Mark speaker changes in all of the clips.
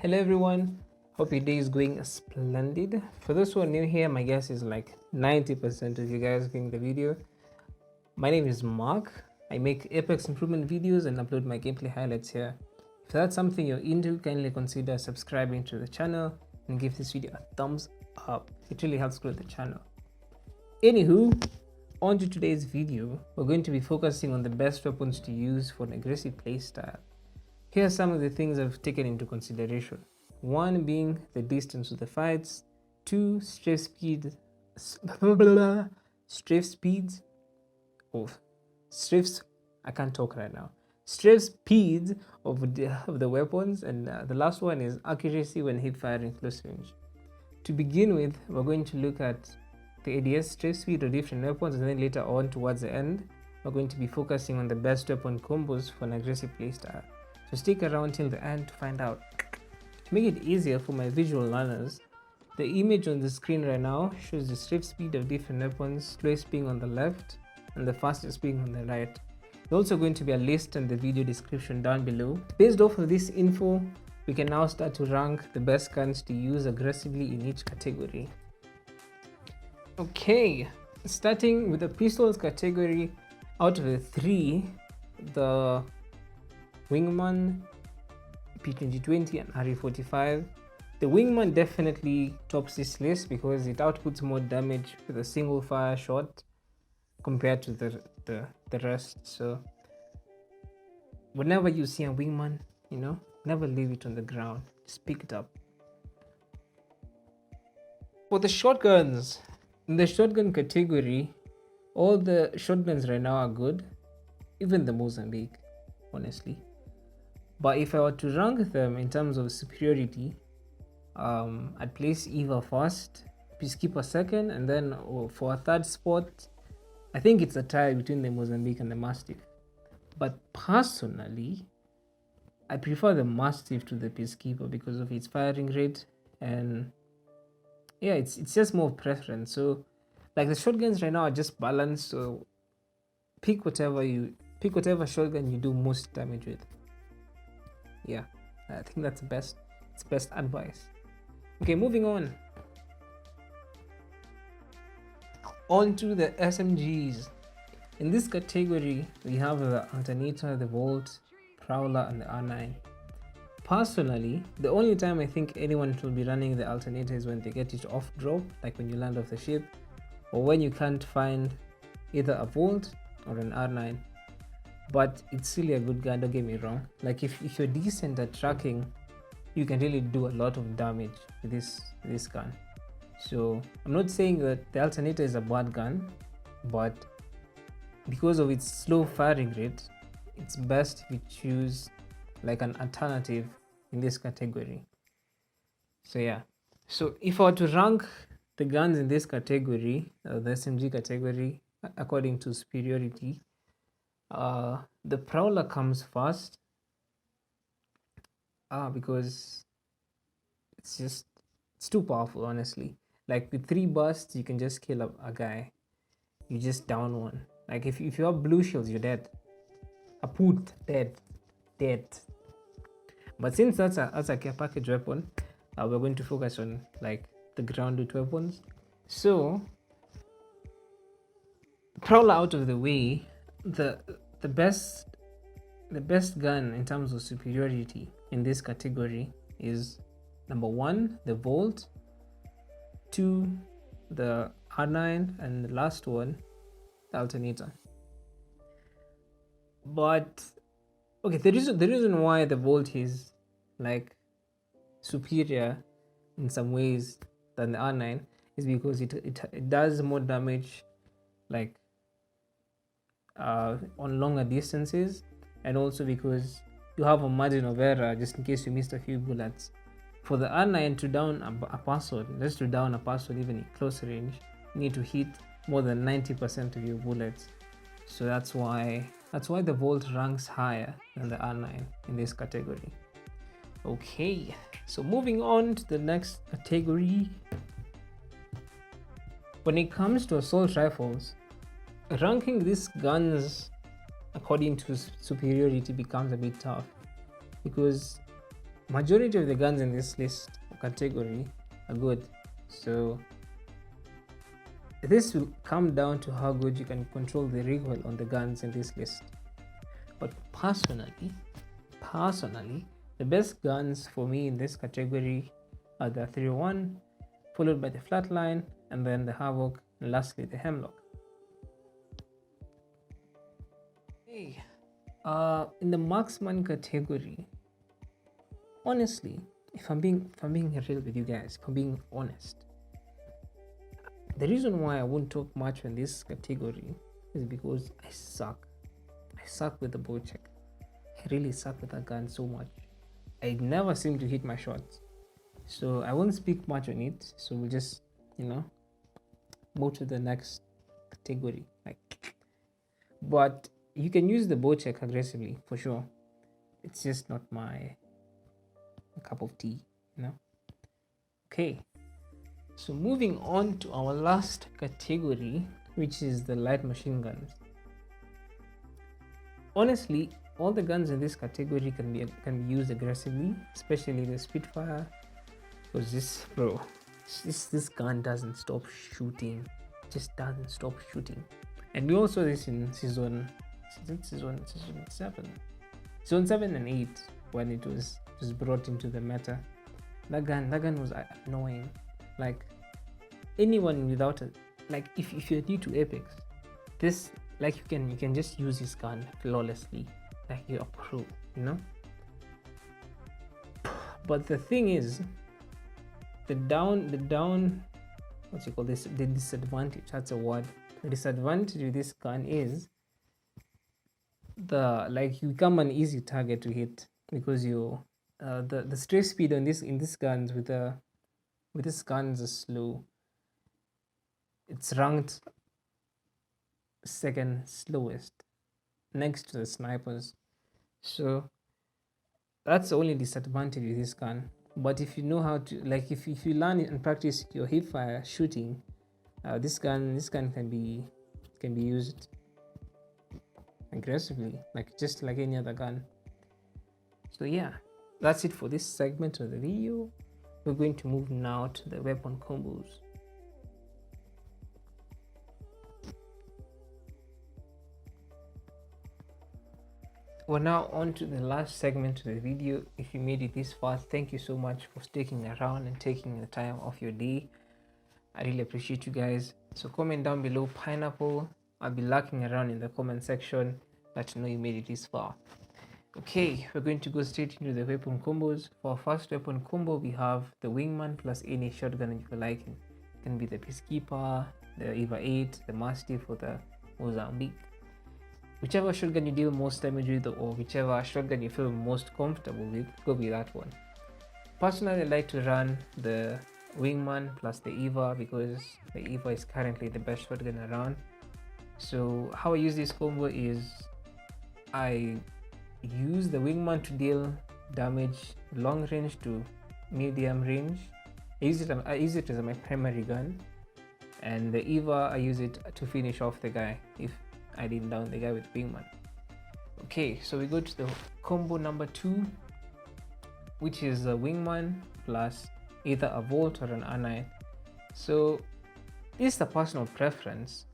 Speaker 1: Hello everyone, hope your day is going splendid. For those who are new here, my guess is like 90% of you guys viewing the video. My name is Mark. I make Apex improvement videos and upload my gameplay highlights here. If that's something you're into, kindly consider subscribing to the channel and give this video a thumbs up. It really helps grow the channel. Anywho, on to today's video, we're going to be focusing on the best weapons to use for an aggressive playstyle. Here are some of the things I've taken into consideration. One being the distance of the fights, two, strafe speeds of strafes. I can't talk right now. Strafe speeds of the weapons, and the last one is accuracy when hip firing close range. To begin with, we're going to look at the ADS strafe speed of different weapons, and then later on towards the end, we're going to be focusing on the best weapon combos for an aggressive playstyle. So stick around till the end to find out. To make it easier for my visual learners, the image on the screen right now shows the strafe speed of different weapons, slowest being on the left and the fastest being on the right. There's also going to be a list in the video description down below. Based off of this info, we can now start to rank the best guns to use aggressively in each category. Okay, starting with the pistols category, out of the three, the Wingman, P2020 and RE45. The Wingman definitely tops this list because it outputs more damage with a single fire shot compared to the rest. So whenever you see a Wingman, never leave it on the ground, just pick it up. For the shotguns, in the shotgun category, all the shotguns right now are good, even the Mozambique, honestly. But if I were to rank them in terms of superiority, I'd place Eva first, Peacekeeper second, and then for a third spot, I think it's a tie between the Mozambique and the Mastiff. But personally, I prefer the Mastiff to the Peacekeeper because of its firing rate, and yeah, it's just more preference. So like the shotguns right now are just balanced, so pick whatever shotgun you do most damage with. Yeah, I think that's best advice. Okay, moving on to the SMGs. In this category, we have the Alternator, the Volt, Prowler, and the R9. Personally, the only time I think anyone should be running the Alternator is when they get it off drop, like when you land off the ship, or when you can't find either a Volt or an R9. But it's really a good gun, don't get me wrong. Like if you're decent at tracking, you can really do a lot of damage with this gun. So I'm not saying that the Alternator is a bad gun, but because of its slow firing rate, it's best if you choose like an alternative in this category. So yeah, so if I were to rank the guns in this category, the SMG category, according to superiority, the Prowler comes first because it's too powerful, honestly. Like with 3 bursts you can just kill a guy. You just down one. Like if you have blue shields, you're dead. Kaput, dead. But since that's a care package weapon, we're going to focus on like the grounded weapons. So Prowler out of the way, the best gun in terms of superiority in this category is number 1, the Volt, 2, the R9, and the last one, the Alternator. But okay, the reason why the Volt is like superior in some ways than the R9 is because it does more damage like on longer distances, and also because you have a margin of error just in case you missed a few bullets. For the R9 to down a person, just to down a person even in close range, you need to hit more than 90% of your bullets. So that's why the Volt ranks higher than the R9 in this category. Okay, so moving on to the next category. When it comes to assault rifles, ranking these guns according to superiority becomes a bit tough because majority of the guns in this list category are good, so this will come down to how good you can control the recoil on the guns in this list. But personally, the best guns for me in this category are the 301, followed by the Flatline, and then the Havoc, and lastly the Hemlock. Hey, in the Marksman category, honestly, if I'm being real with you guys, if I'm being honest, the reason why I won't talk much on this category is because I suck with the bow check. I really suck with that gun so much. I never seem to hit my shots, so I won't speak much on it. So we'll just, move to the next category. But you can use the bow check aggressively for sure. It's just not my cup of tea, Okay, so moving on to our last category, which is the light machine guns. Honestly, all the guns in this category can be used aggressively, especially the Spitfire, because this gun doesn't stop shooting. It just doesn't stop shooting. And we also this in season 7 and 8, when it was brought into the meta. That gun was annoying. Like, anyone without it, like if you're new to Apex, this, like, you can just use this gun flawlessly, like you're a pro, But the thing is, the disadvantage, that's a word. The disadvantage with this gun is you become an easy target to hit, because the strafe speed on these guns with this guns is slow. It's ranked second slowest, next to the snipers. So that's the only disadvantage with this gun. But if you know how to, if you learn and practice your hip fire shooting, this gun can be used aggressively, just like any other gun. So yeah, that's it for this segment of the video. We're going to move now to the weapon combos. We're now on to the last segment of the video. If you made it this far, thank you so much for sticking around and taking the time off your day. I really appreciate you guys. So comment down below pineapple. I'll be lurking around in the comment section, let you know you made it this far. Okay, we're going to go straight into the weapon combos. For our first weapon combo, we have the Wingman plus any shotgun you like. It can be the Peacekeeper, the Eva 8, the Mastiff, or the Mozambique. Whichever shotgun you deal most damage with, or whichever shotgun you feel most comfortable with, go with that one. Personally, I like to run the Wingman plus the Eva, because the Eva is currently the best shotgun around. So how I use this combo is I use the Wingman to deal damage long range to medium range. I use it as my primary gun, and the Eva, I use it to finish off the guy if I didn't down the guy with Wingman. Okay, so we go to the combo number 2, which is the Wingman plus either a Volt or an R9. So this is a personal preference,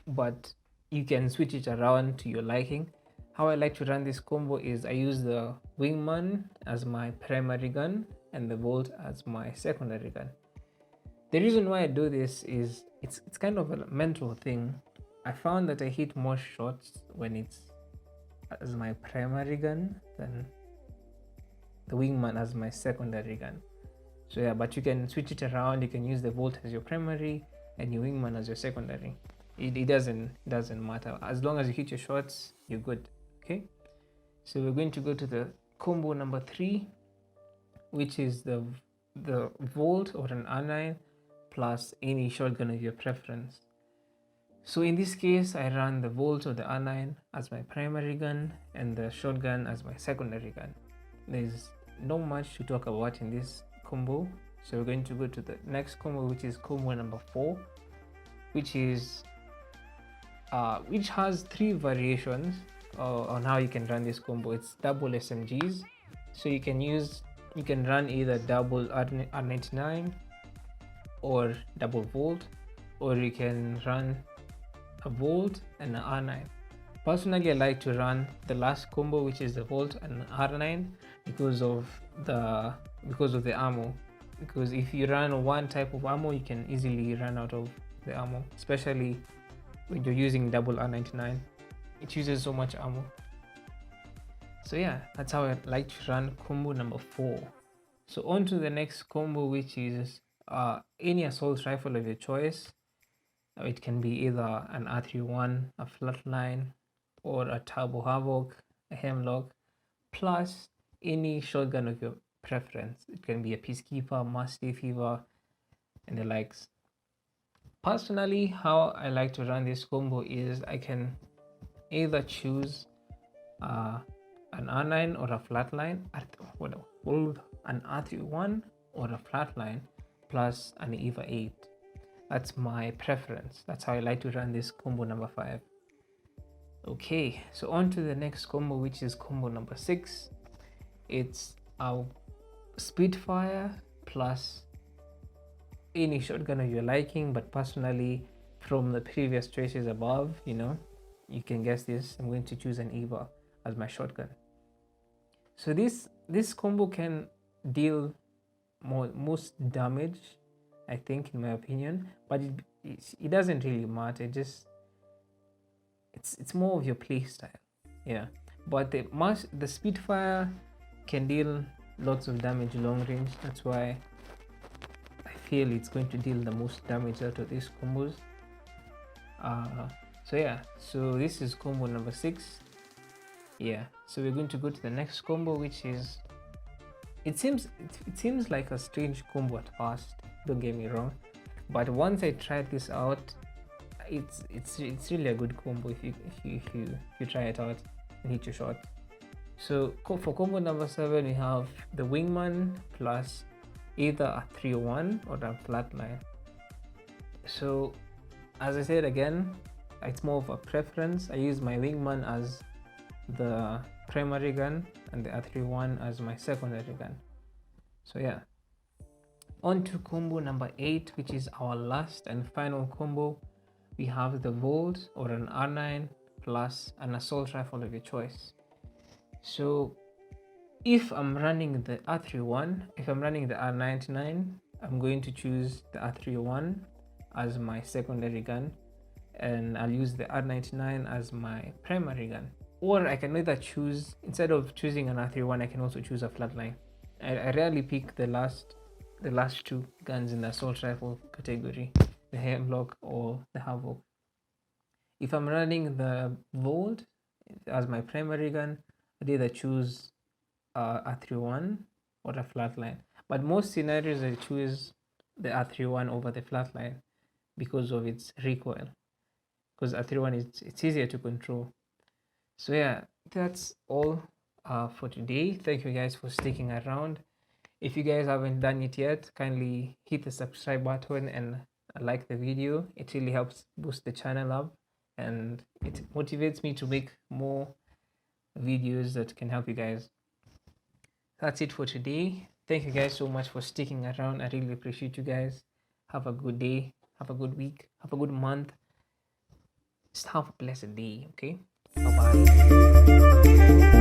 Speaker 1: but you can switch it around to your liking. How I like to run this combo is I use the Wingman as my primary gun and the Volt as my secondary gun. The reason why I do this is it's kind of a mental thing. I found that I hit more shots when it's as my primary gun than the Wingman as my secondary gun. So yeah, but you can switch it around. You can use the Volt as your primary and your Wingman as your secondary. It doesn't matter. As long as you hit your shots, you're good. Okay, so we're going to go to the combo number 3, which is the Volt or an R9 plus any shotgun of your preference. So in this case, I run the Volt or the R9 as my primary gun and the shotgun as my secondary gun. There's not much to talk about in this combo, so we're going to go to the next combo, which is combo number 4, which has 3 variations on how you can run this combo. It's double SMGs, so you can use you can run either double R99 or double volt, or you can run a volt and an R9. Personally, I like to run the last combo, which is the volt and R9, because of the ammo. Because if you run one type of ammo, you can easily run out of the ammo, especially when you're using double R99. It uses so much ammo. So yeah, that's how I like to run combo number 4. So on to the next combo, which is any assault rifle of your choice. It can be either an R31, a flatline, or a turbo havoc, a hemlock, plus any shotgun of your preference. It can be a peacekeeper, mastiff, fever, and the likes. Personally, how I like to run this combo is I can either choose an R9 or a flatline, an R31 or a flatline, plus an EVA 8. That's my preference. That's how I like to run this combo number 5. Okay, so on to the next combo, which is combo number 6. It's a Spitfire plus any shotgun of your liking, but personally, from the previous choices above, you can guess this. I'm going to choose an EVA as my shotgun. So this combo can deal most damage, I think, in my opinion, but it doesn't really matter. It's more of your play style. Yeah, but the Spitfire can deal lots of damage long range. That's why I feel it's going to deal the most damage out of these combos. So yeah, so this is combo number 6. Yeah, so we're going to go to the next combo, which is it seems like a strange combo at first, don't get me wrong, but once I tried this out, it's really a good combo if you try it out and hit your shot. So for combo number 7, we have the wingman plus either a 301 or a flatline. So as I said again, it's more of a preference. I use my wingman as the primary gun and the R31 as my secondary gun. So yeah, on to combo number 8, which is our last and final combo. We have the volt or an R9 plus an assault rifle of your choice. So if I'm running the R31, if I'm running the R99, I'm going to choose the R31 as my secondary gun, and I'll use the R99 as my primary gun. Or I can either choose, instead of choosing an R31, I can also choose a flatline. I rarely pick the last 2 guns in the assault rifle category, the hemlock or the havoc. If I'm running the volt as my primary gun, I'd either choose a R31 or a flatline. But most scenarios I choose the R31 over the flatline because of its recoil. Because R31 it's easier to control. So yeah, that's all for today. Thank you guys for sticking around. If you guys haven't done it yet, kindly hit the subscribe button and like the video. It really helps boost the channel up, and it motivates me to make more videos that can help you guys. That's it for today. Thank you guys so much for sticking around. I really appreciate you guys. Have a good day, have a good week, have a good month. Just have a blessed day. Okay, bye bye.